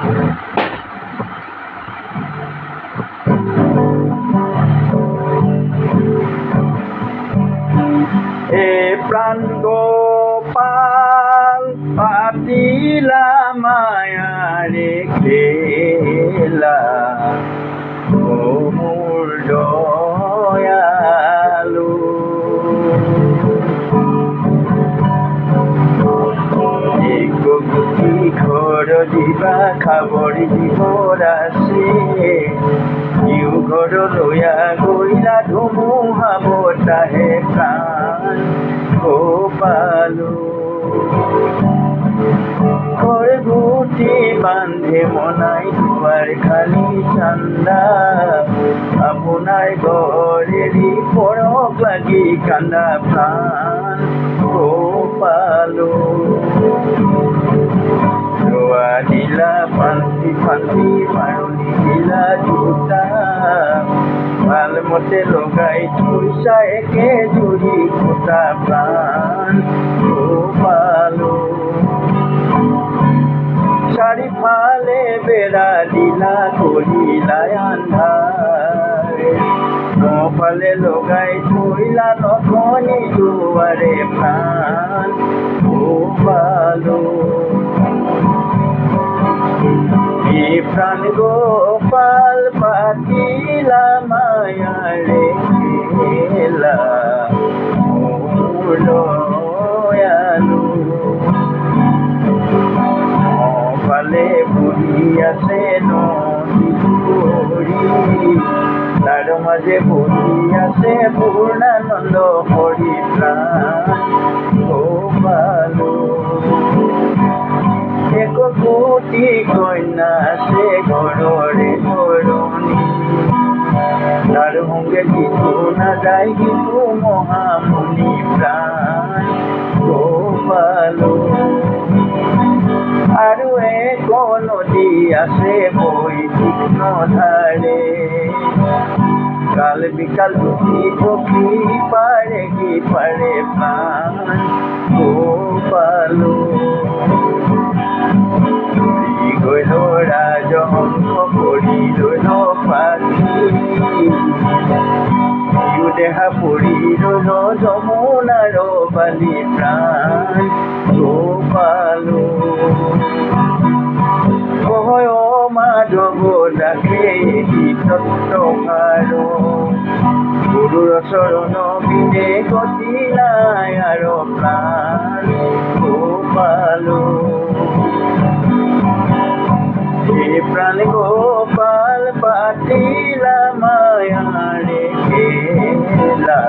এ প্ৰাণ গোপাল পাতিলা মায়াৰে খেলা ও মোৰ দয়ালু গুটি ঘৰ দিবা খাবৰ দিব ৰাছে ইউ ঘৰ লয়া গইলা ধুমুহা বতাহে প্ৰাণ গোপালো ঘৰ গুটি বান্ধে মনাই দুৱাৰ খালি চান্দা আপোনাৰ ঘৰ এৰি পৰক লাগি কান্দা প্ৰাণ গোপালো লোৱা দিলা ফান্দি ফান্দি মাৰুনি দিলা জোতা ভালমতে লগাই থৈছা একে জুৰি খুটা প্ৰাণ গোপালো চাৰিফালে বেৰা দিলা কৰিলা আন্ধাৰ নফালে লগাই থৈলা নথনি দুৱাৰে প্ৰাণ গোপালো এ প্রাণ গোপাল পাতিলা মায়ারে খেলা মোর দয়ালু অফালে বুড়ি আছে নদী তার মাঝে বুড়ি আছে পূর্ণানন্দ হরি প্রাণ গোপালু এক কোটি কন্যা আছে ঘৰৰে ঘৰণী তাৰ সঙ্গে কিছু নাযায় কিছু মহামুনি প্ৰাণ গোপালো আৰু এক নদী আছে বৈ তীক্ষ্ণধাৰে কাল বিকাল দুটি পক্ষী পাৰে কি পাৰে প্ৰাণ গোপালো গইল ৰাজহংস কৰি ৰৈল পাখি ইউ দেহা পৰি ৰৈল যমুনাৰ বালি প্ৰাণ গোপালো কহয় মাধৱ দাসে তত্ত্বকাৰ গুৰুৰ চৰণ বিনে গতি নাই আৰু প্ৰাণ গোপালো এ প্ৰাণ গোপাল পাতিলা মায়াৰে খেলা